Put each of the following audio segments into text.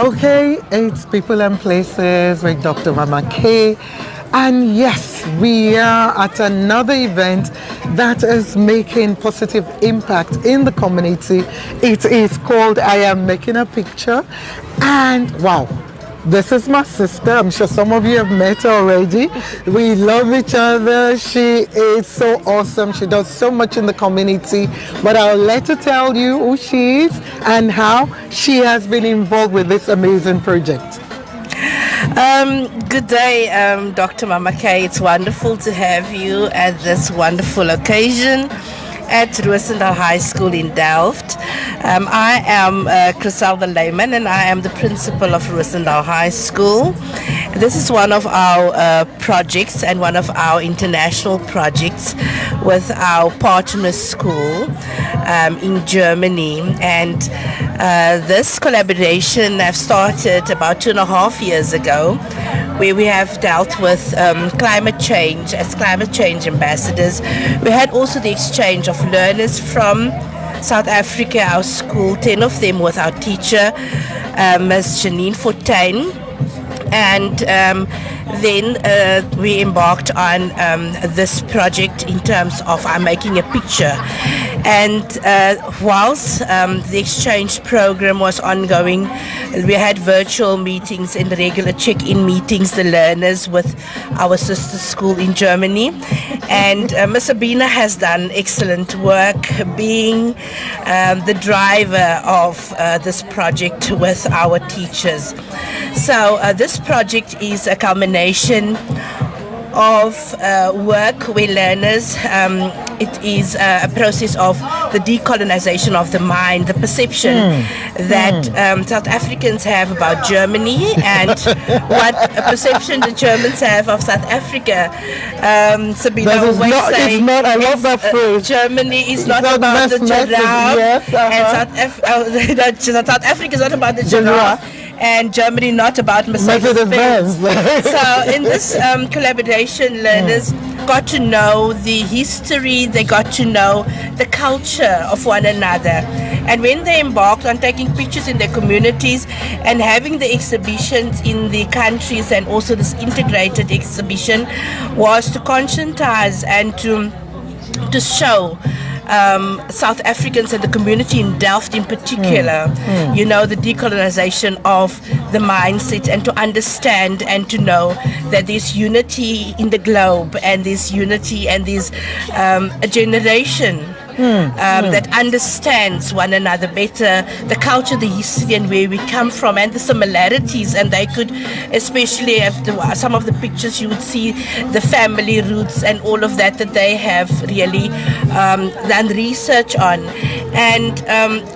Okay, it's People and Places with Dr. Mama K. And yes, we are at another event that is making positive impact in the community. It is called I Am Making a Picture. And wow, this is my sister. I'm sure some of you have met her already. We love each other. She is so awesome. She does so much in the community. But I'll let her tell you who she is and how she has been involved with this amazing project. Good day, Dr. Mama K. It's wonderful to have you at this wonderful occasion at Roosendaal High School in Delft. I am Griselda Lehman and I am the principal of Roosendaal High School. This is one of our projects and one of our international projects with our partner school in Germany. And this collaboration have started about 2.5 years ago, where we have dealt with climate change as climate change ambassadors. We had also the exchange of learners from South Africa, our school, 10 of them with our teacher, Ms. Janine Fortuyn. And then we embarked on this project in terms of making a picture. And whilst the exchange program was ongoing, we had virtual meetings and regular check-in meetings, the learners with our sister school in Germany. And Ms. Sabina has done excellent work being the driver of this project with our teachers. So this project is a culmination of work where learners, it is a process of the decolonization of the mind, the perception that South Africans have about Germany and what perception the Germans have of South Africa. Sabina always say, I love that phrase. Germany is not about the giraffe, and South Africa is not about the giraffe. And Germany not about Mercedes-Benz. So in this collaboration, learners got to know the history, they got to know the culture of one another. And when they embarked on taking pictures in their communities and having the exhibitions in the countries, and also this integrated exhibition was to conscientize and to show South Africans and the community in Delft in particular, you know, the decolonization of the mindset, and to understand and to know that there's unity in the globe, and there's unity and there's a generation that understands one another better, the culture, the history, and where we come from, and the similarities. And they could, especially after some of the pictures, you would see the family roots and all of that they have really done research on. And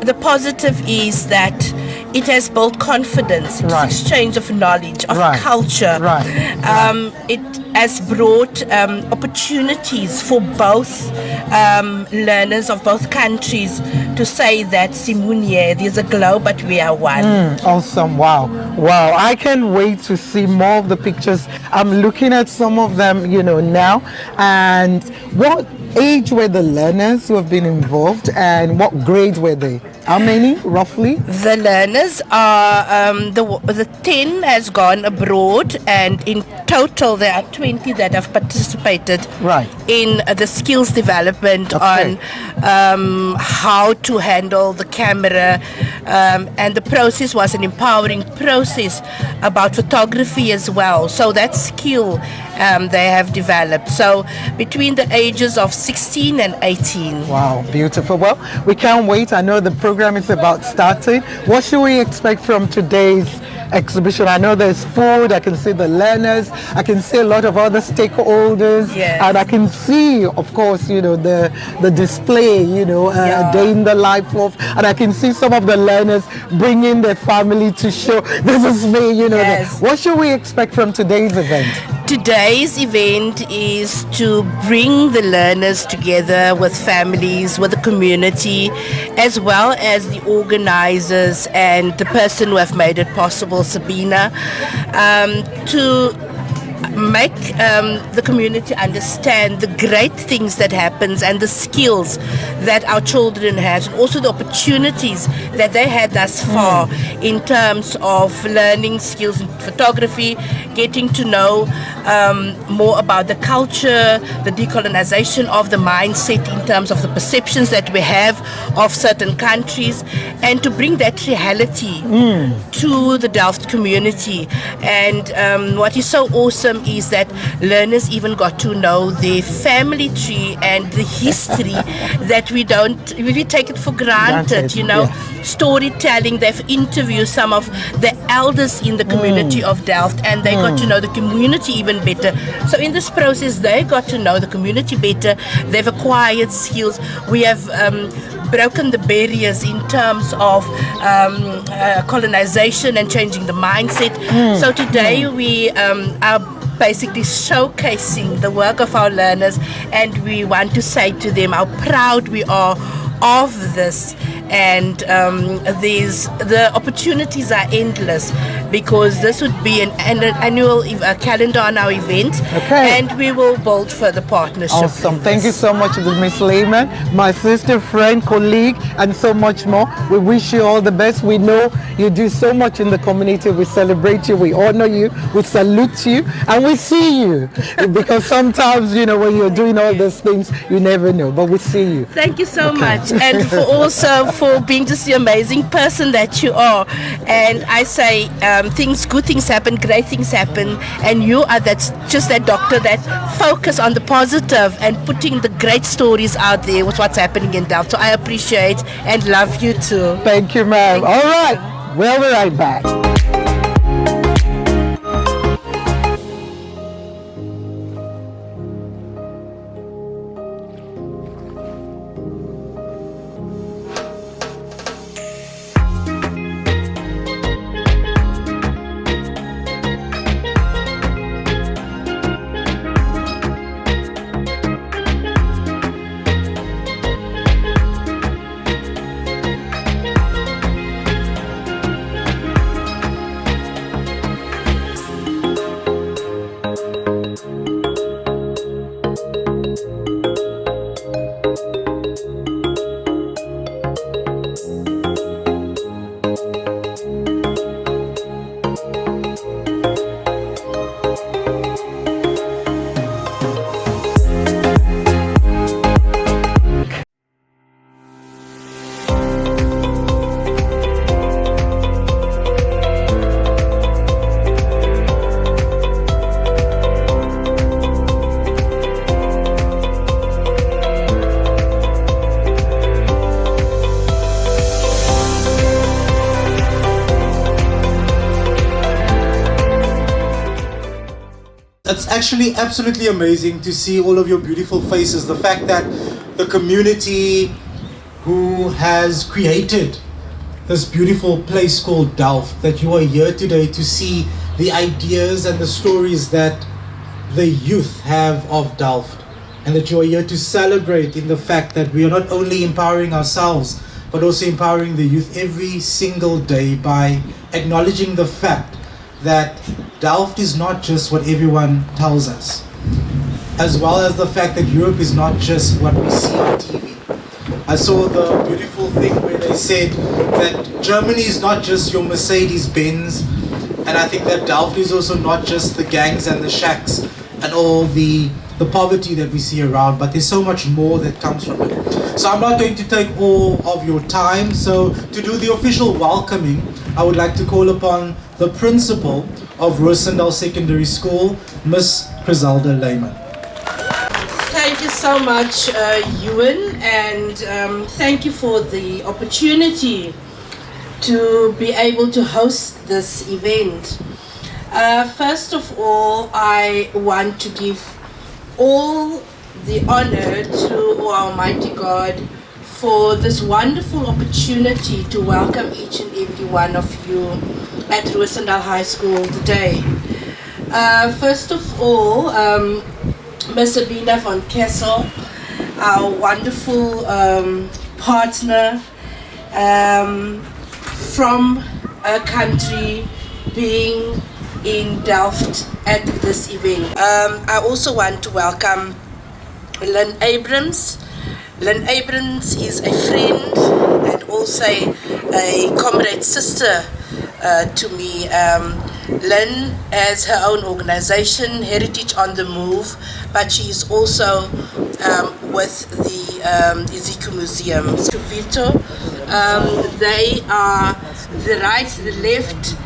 the positive is that it has built confidence, it's exchange of knowledge, of culture. It has brought opportunities for both learners of both countries to say that Simunie, there's a globe, but we are one. Awesome. Wow. I can't wait to see more of the pictures. I'm looking at some of them, you know, now. And what age were the learners who have been involved, and what grade were they? How many, roughly? The learners are, the 10 has gone abroad, and in total there are 20 that have participated in the skills development on how to handle the camera, and the process was an empowering process about photography as well. So that skill they have developed. So between the ages of 16 and 18. Wow, beautiful. Well, we can't wait. I know the program is about starting. What should we expect from today's exhibition? I know there's food, I can see the learners, I can see a lot of other stakeholders, and I can see, of course, you know, the display, you know, day in the life of, and I can see some of the learners bringing their family to show, this is me, you know. What should we expect from today's event? Today's event is to bring the learners together with families, with the community, as well as the organizers and the person who have made it possible, Sabina, to make the community understand the great things that happens and the skills that our children have, and also the opportunities that they had thus far in terms of learning skills in photography, getting to know more about the culture, the decolonization of the mindset in terms of the perceptions that we have of certain countries, and to bring that reality to the Delft community. And what is so awesome is that learners even got to know their family tree and the history that we take it for granted, storytelling. They've interviewed some of the elders in the community of Delft, and they got to know the community even better. So in this process, they got to know the community better. They've acquired skills. We have broken the barriers in terms of colonization and changing the mindset. So today we are basically showcasing the work of our learners, and we want to say to them how proud we are of this. And the opportunities are endless, because this would be an annual calendar on our event, and we will build further partnerships. Awesome. Thank you so much, Miss Lehman, my sister, friend, colleague, and so much more. We wish you all the best. We know you do so much in the community. We celebrate you, we honor you, we salute you, and we see you. Because sometimes, when you're doing all those things, you never know, but we see you. Thank you so much. And for being just the amazing person that you are. And I say good things happen, great things happen, and you are that doctor that focus on the positive and putting the great stories out there with what's happening in Delft. So I appreciate and love you too. Thank you, ma'am. All right, we'll be right back. It's actually absolutely amazing to see all of your beautiful faces. The fact that the community who has created this beautiful place called Delft, that you are here today to see the ideas and the stories that the youth have of Delft, and that you are here to celebrate in the fact that we are not only empowering ourselves but also empowering the youth every single day by acknowledging the fact that Delft is not just what everyone tells us, as well as the fact that Europe is not just what we see on TV. I saw the beautiful thing where they said that Germany is not just your Mercedes-Benz, and I think that Delft is also not just the gangs and the shacks and all the poverty that we see around, but there's so much more that comes from it. So I'm not going to take all of your time. So to do the official welcoming, I would like to call upon the principal of Roosendaal Secondary School, Miss Griselda Lehman. Thank you so much, Ewan, and thank you for the opportunity to be able to host this event. First of all, I want to give all the honor to Almighty God for this wonderful opportunity to welcome each and every one of you at Roosendaal High School today. First of all, Ms. Sabina van Kessel, our wonderful partner from a country being in Delft at this event. I also want to welcome Lynn Abrams. Lynn Abrams is a friend and also a comrade sister to me. Lynn has her own organization, Heritage on the Move, but she is also with the Ezekiel Museum. To Vito, they are the right, the left,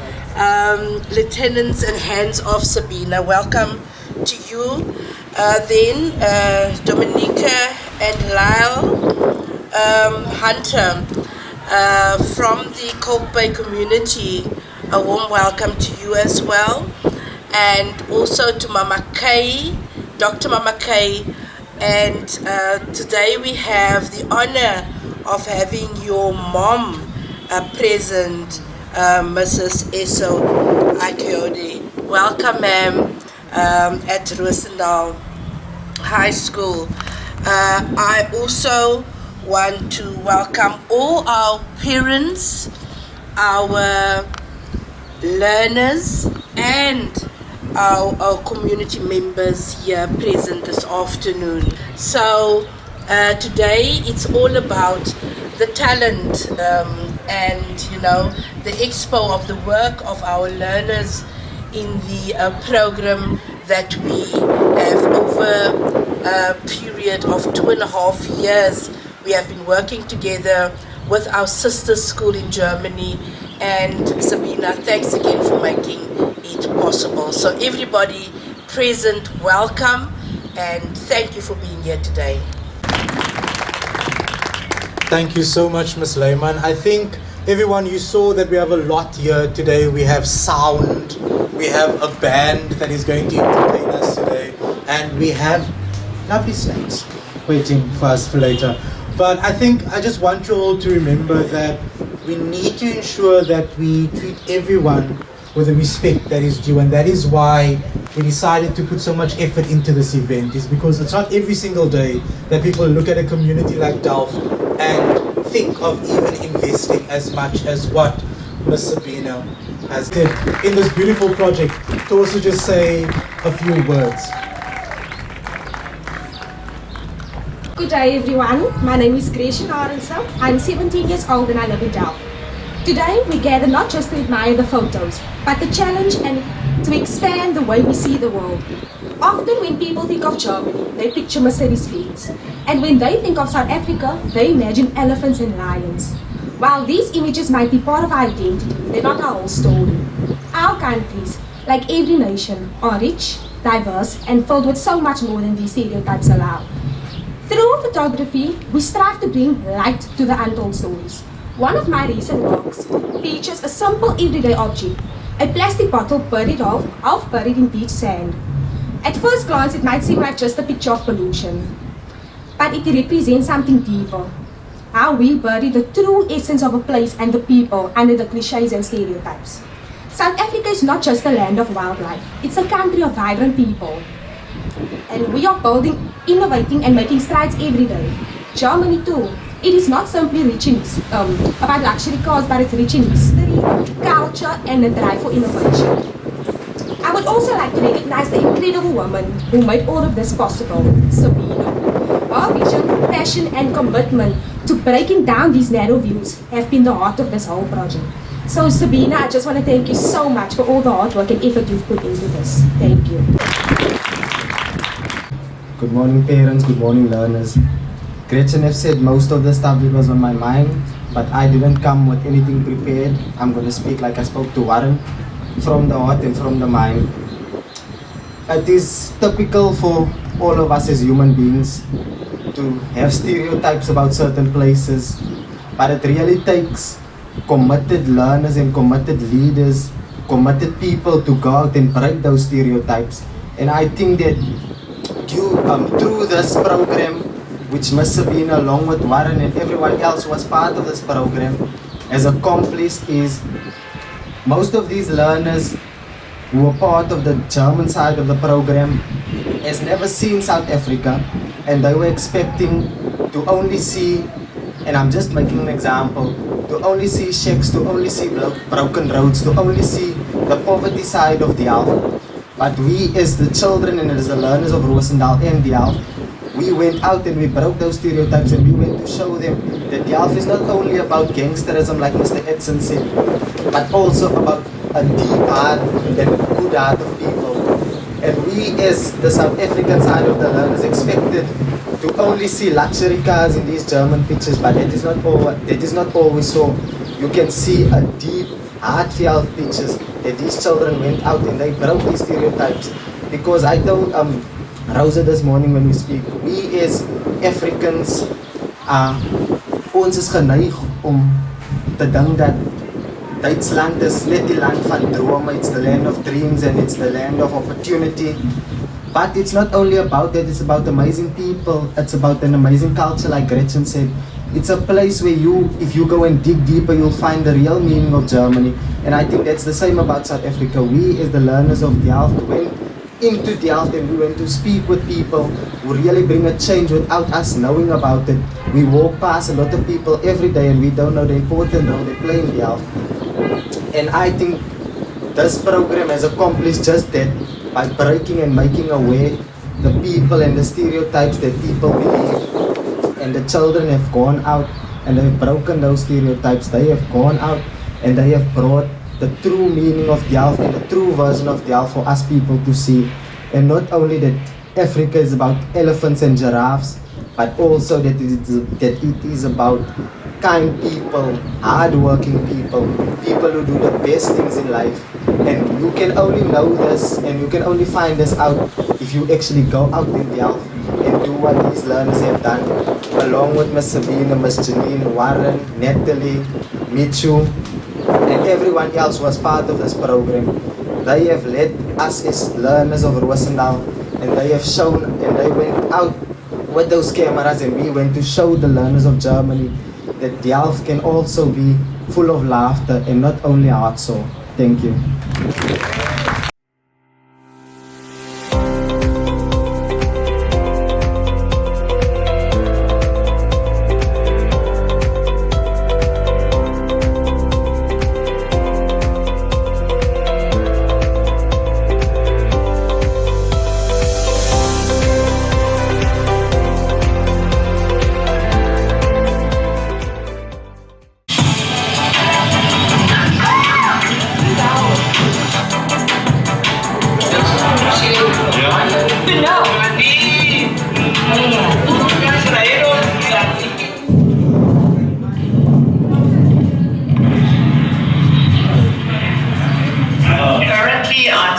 lieutenants and hands of Sabina. Welcome to you. Then Dominica and Lyle Hunter from the Kalk Bay community, a warm welcome to you as well. And also to Mama Kay, Dr. Mama Kay. And today we have the honor of having your mom present, Mrs. Eso Akiode. Welcome, ma'am, at Roosendaal High School. I also want to welcome all our parents, our learners, and our community members here present this afternoon. So today it's all about the talent and the expo of the work of our learners in the program that we have over a period of 2.5 years. We have been working together with our sister school in Germany. And Sabina, thanks again for making it possible. So everybody present, welcome, and thank you for being here today. Thank you so much, Ms. Lehman. I think everyone, you saw that we have a lot here today. We have sound, we have a band that is going to entertain us today, and we have lovely snacks waiting for us for later. But I think I just want you all to remember that we need to ensure that we treat everyone with the respect that is due, and that is why we decided to put so much effort into this event, is because it's not every single day that people look at a community like Delft and think of even investing as much as what Ms. Sabina has did in this beautiful project, to also just say a few words. Good day everyone, my name is Gracia Arensa. I'm 17 years old and I live in Delft. Today we gather not just to admire the photos, but to challenge and to expand the way we see the world. Often when people think of Germany, they picture Mercedes-Benz. And when they think of South Africa, they imagine elephants and lions. While these images might be part of our identity, they're not our whole story. Our countries, like every nation, are rich, diverse, and filled with so much more than these stereotypes allow. Through photography, we strive to bring light to the untold stories. One of my recent works features a simple everyday object, a plastic bottle half buried in beach sand. At first glance, it might seem like just a picture of pollution, but it represents something deeper. How we bury the true essence of a place and the people under the cliches and stereotypes. South Africa is not just a land of wildlife, it's a country of vibrant people. And we are building, innovating and making strides every day. Germany too. It is not simply rich in about luxury cars, but it's rich in history, culture and a drive for innovation. I would also like to recognize the incredible woman who made all of this possible, Sabina. Her vision, passion and commitment to breaking down these narrow views have been the heart of this whole project. So Sabina, I just want to thank you so much for all the hard work and effort you've put into this. Thank you. Good morning parents, good morning learners. Gretchen have said most of the stuff that was on my mind, but I didn't come with anything prepared. I'm going to speak like I spoke to Warren, from the heart and from the mind. It is typical for all of us as human beings to have stereotypes about certain places, but it really takes committed learners and committed leaders, committed people to go out and break those stereotypes. And I think that through this program, which Ms. Sabina along with Warren and everyone else was part of this program has accomplished, is most of these learners who were part of the German side of the program has never seen South Africa, and they were expecting to only see And I'm just making an example. To only see shacks, to only see broken roads, to only see the poverty side of Delft. But we as the children and as the learners of Roosendaal and Delft, we went out and we broke those stereotypes and we went to show them that Delft is not only about gangsterism like Mr. Edson said, but also about a deep heart and a good heart of people. And we as the South African side of the learners expected to only see luxury cars in these German pictures, but that is not always so. You can see a deep, heartfelt pictures that these children went out and they broke these stereotypes. Because I told Rosa this morning when we speak, we as Africans, ons is geneig om te dink dat Duitsland is net die land van drome, it's the land of dreams and it's the land of opportunity. But it's not only about that, it's about amazing people, it's about an amazing culture like Gretchen said. It's a place where if you go and dig deeper, you'll find the real meaning of Germany. And I think that's the same about South Africa. We as the learners of Delft went into Delft and we went to speak with people who really bring a change without us knowing about it. We walk past a lot of people every day and we don't know the important role they play in Delft. And I think this program has accomplished just that by breaking and making aware the people and the stereotypes that people believe. And the children have gone out and they've broken those stereotypes. They have gone out and they have brought the true meaning of Delft and the true version of Delft for us people to see. And not only that Africa is about elephants and giraffes, but also that it is about kind people, hard-working people, people who do the best things in life. And you can only know this and you can only find this out if you actually go out in Delft and do what these learners have done, along with Miss Sabina, Miss Janine, Warren, Natalie, Michu, and everyone else who was part of this program. They have led us as learners of Roosendaal, and they have shown, and they went out with those cameras and we went to show the learners of Germany that Delft can also be full of laughter and not only heart soul. Thank you.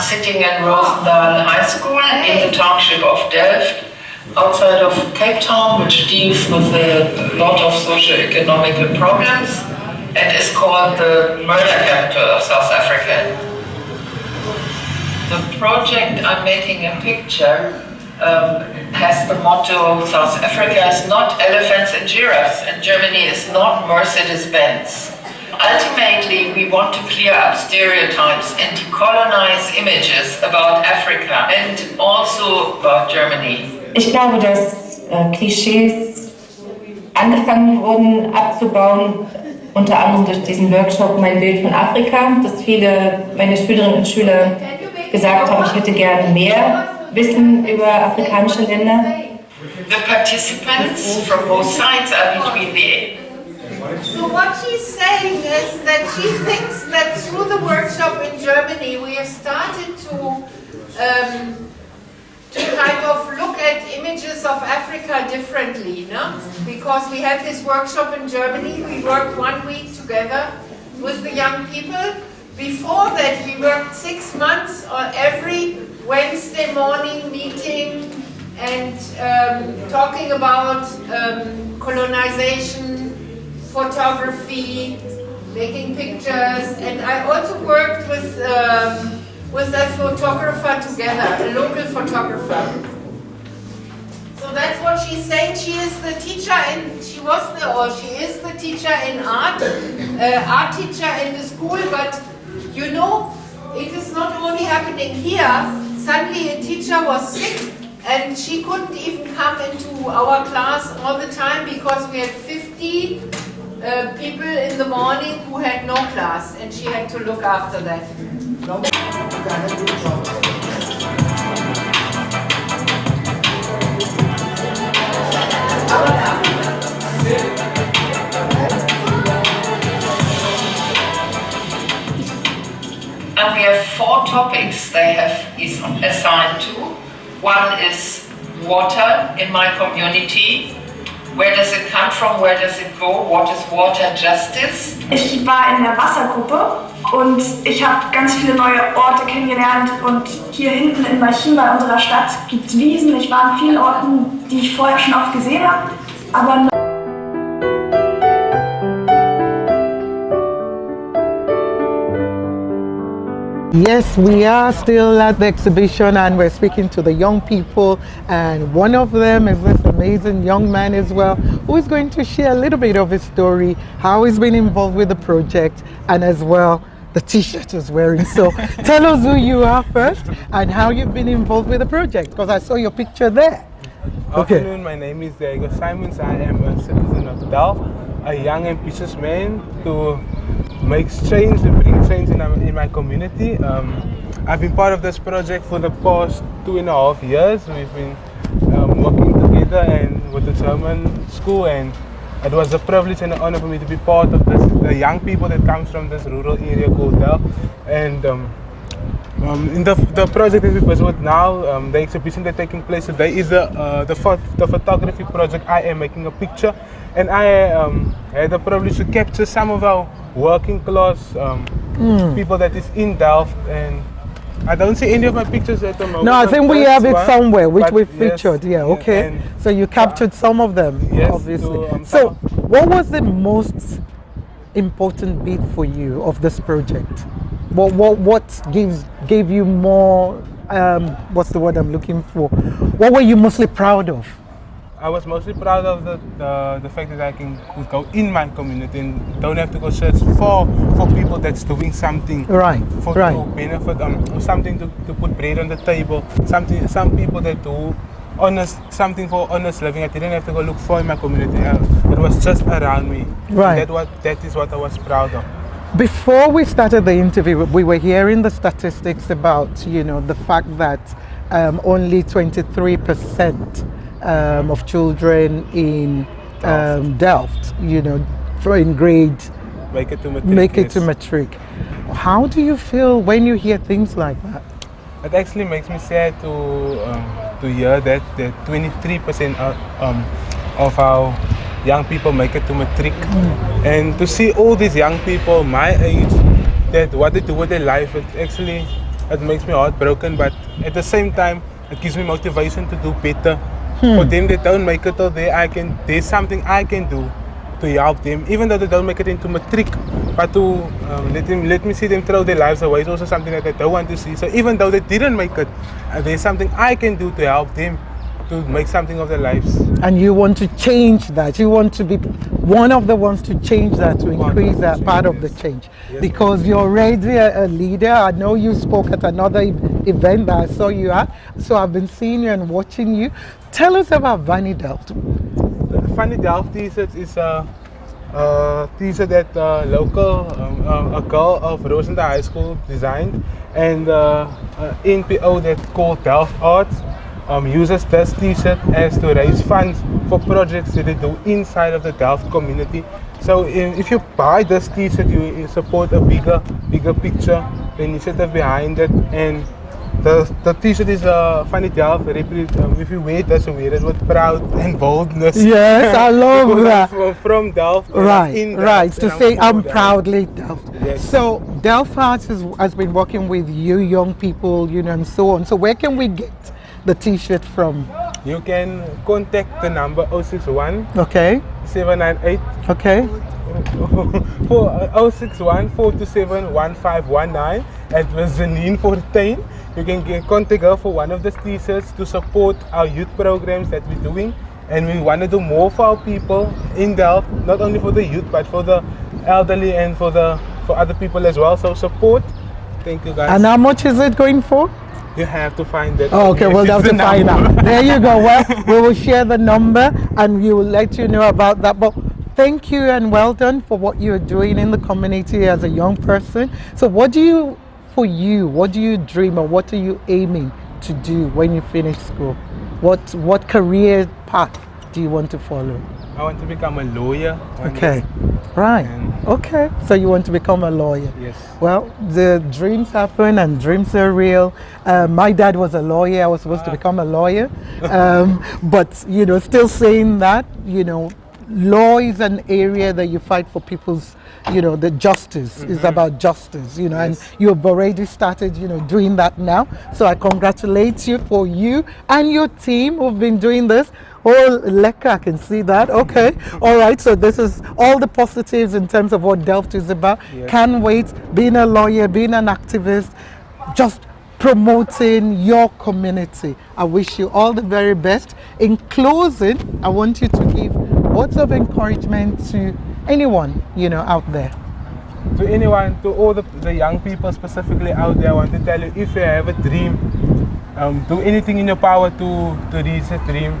Sitting in Roosendaal High School in the township of Delft, outside of Cape Town, which deals with a lot of socio-economical problems and is called the murder capital of South Africa. The project I'm making a picture has the motto, South Africa is not elephants and giraffes and Germany is not Mercedes-Benz. Ultimately, we want to clear up stereotypes and decolonize images about Africa and also about Germany. Ich glaube, dass Klischees angefangen wurden abzubauen, unter anderem durch diesen Workshop Mein Bild von Afrika, dass viele meine Schülerinnen und Schüler gesagt haben, ich hätte gerne mehr Wissen über afrikanische Länder. The participants from both sides are between the So what she's saying is that she thinks that through the workshop in Germany we have started to kind of look at images of Africa differently, no? Because we had this workshop in Germany, we worked 1 week together with the young people. Before that we worked 6 months on every Wednesday morning meeting and talking about colonization, photography, making pictures, and I also worked with a photographer together, a local photographer. So that's what she's saying. She is the teacher and she is the teacher in art teacher in the school, but you know, it is not only happening here. Suddenly a teacher was sick and she couldn't even come into our class all the time because we had 50 50 people in the morning who had no class, and she had to look after that. And we have 4 topics they have assigned to. One is water in my community. Where does it come from? Where does it go? What is water justice? Ich war in der Wassergruppe und ich habe ganz viele neue Orte kennengelernt. Und hier hinten in Malchin bei unserer Stadt gibt es Wiesen. Ich war an vielen Orten, die ich vorher schon oft gesehen habe. Aber Yes, we are still at the exhibition and we're speaking to the young people, and one of them is this amazing young man as well, who is going to share a little bit of his story, how he's been involved with the project, and as well the t-shirt he's wearing. So tell us who you are first and how you've been involved with the project, because I saw your picture there. Afternoon, my name is Diego Simons. I am a citizen of Delft, a young ambitious man to make change and bring change in my community. I've been part of this project for the past 2.5 years. We've been working together and with the German school, and it was a privilege and an honor for me to be part of this, the young people that comes from this rural area called Delft. And in the project that we're busy with now, the exhibition that's taking place today is the photography project. I am making a picture, and I had the privilege to capture some of our working class people that is in Delft, and I don't see any of my pictures at the moment. No, I think we have it somewhere, which we featured. Yes, yeah, okay. So you captured some of them, yes, obviously. So what was the most important bit for you of this project? What gave you more, what's the word I'm looking for? What were you mostly proud of? I was mostly proud of the fact that I could go in my community and don't have to go search for people that's doing something to benefit, something to put bread on the table, some people that do something for honest living. I didn't have to go look for in my community. It was just around me. Right. That is what I was proud of. Before we started the interview, we were hearing the statistics about, the fact that only 23% of children in Delft, in grade, make it to matric. Make it to matric. How do you feel when you hear things like that? It actually makes me sad to hear that 23% of our young people make it to matric, and to see all these young people my age, that what they do with their life, it makes me heartbroken. But at the same time, it gives me motivation to do better. For them that don't make it out there, there's something I can do to help them, even though they don't make it into matric. But to let me see them throw their lives away is also something that I don't want to see. So even though they didn't make it, there's something I can do to help them to make something of their lives. And you want to change that. You want to be one of the ones to change that, to increase that part of the change. Yes, because you're already a leader. I know you spoke at another event that I saw you at. So I've been seeing you and watching you. Tell us about Vanny Delft. Vanny Delft t-shirt is a t-shirt that a girl of Rosendal High School designed, and NPO that called Delft Arts uses this t-shirt as to raise funds for projects that they do inside of the Delft community. So if you buy this t-shirt, you support a bigger picture, the initiative behind it. And the t-shirt is Vanny Delft. If you wear it, you wear it with pride and boldness. Yes, I love that. From Delft. Right. To say I'm proudly Delft. Yes. So Delft Arts has been working with you young people, and so on. So where can we get the t-shirt from? You can contact the number 061 Okay. 798 Okay. 061 427 1519. It was Janine Fortuin. You can contact her for one of the t-shirts to support our youth programs that we're doing. And we want to do more for our people in Delft, not only for the youth, but for the elderly and for other people as well. So support. Thank you guys. And how much is it going for? You have to find that. Oh, okay, we'll have to find out. There you go. Well, we will share the number and we will let you know about that. But thank you and well done for what you're doing in the community as a young person. So what do you dream or what are you aiming to do when you finish school? What career path do you want to follow? I want to become a lawyer. Okay, right. Okay, so you want to become a lawyer? Yes. Well, the dreams happen and dreams are real. My dad was a lawyer. I was supposed to become a lawyer, but still saying that, law is an area that you fight for people's, the justice is about justice, and you've already started, doing that now. So I congratulate you for you and your team who've been doing this. Oh, Leka, I can see that. Okay. All right. So this is all the positives in terms of what Delft is about. Yes. Can't wait. Being a lawyer, being an activist, just promoting your community. I wish you all the very best. In closing, I want you to give words of encouragement to anyone, out there. To anyone, to all the young people specifically out there, I want to tell you, if you have a dream, do anything in your power to reach a dream.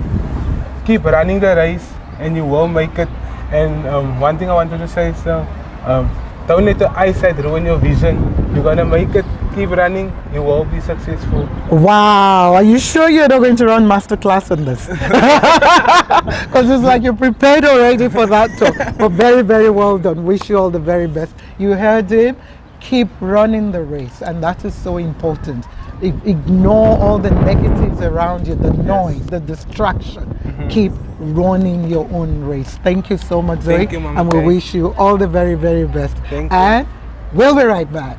Keep running the race and you will make it. And one thing I wanted to say is, don't let the eyesight ruin your vision. You're gonna make it. Keep running. You will be successful. Wow, are you sure you're not going to run masterclass on this? Because it's like you're prepared already for that talk. But very, very well done. Wish you all the very best. You heard him. Keep running the race, and that is so important. Ignore all the negatives around you, the noise, the distraction. Keep running your own race. Thank you so much, Zoe. Thank you, Mama. And we wish you all the very, very best. Thank you. And we'll be right back.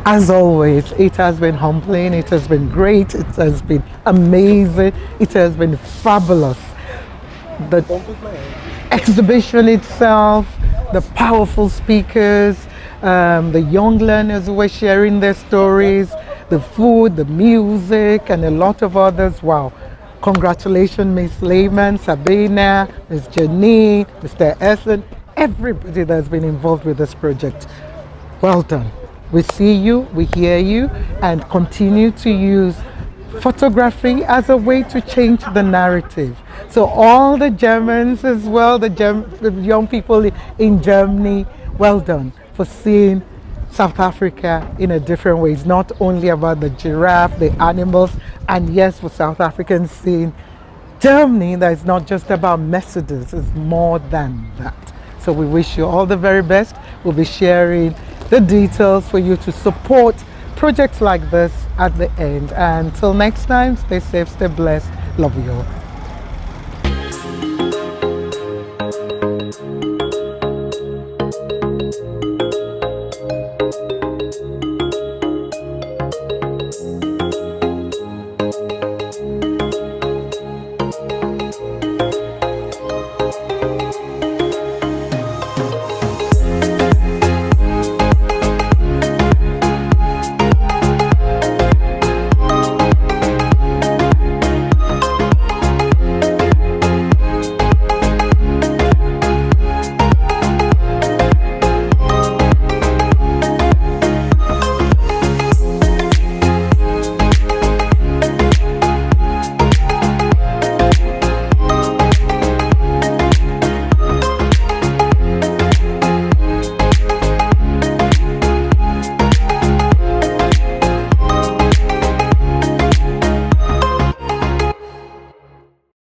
As always, it has been humbling, it has been great, it has been amazing, it has been fabulous. The exhibition itself, the powerful speakers, the young learners who were sharing their stories, the food, the music, and a lot of others. Wow. Congratulations, Ms. Lehman, Sabina, Ms. Janine, Mr. Essen, everybody that's been involved with this project. Well done. We see you, we hear you, and continue to use photography as a way to change the narrative. So all the Germans as well, the young people in Germany, well done for seeing South Africa in a different way. It's not only about the giraffe, the animals, and yes, for South Africans seeing Germany, that is not just about Mercedes, it's more than that. So we wish you all the very best. We'll be sharing the details for you to support projects like this at the end. And until next time, stay safe, stay blessed. Love you all.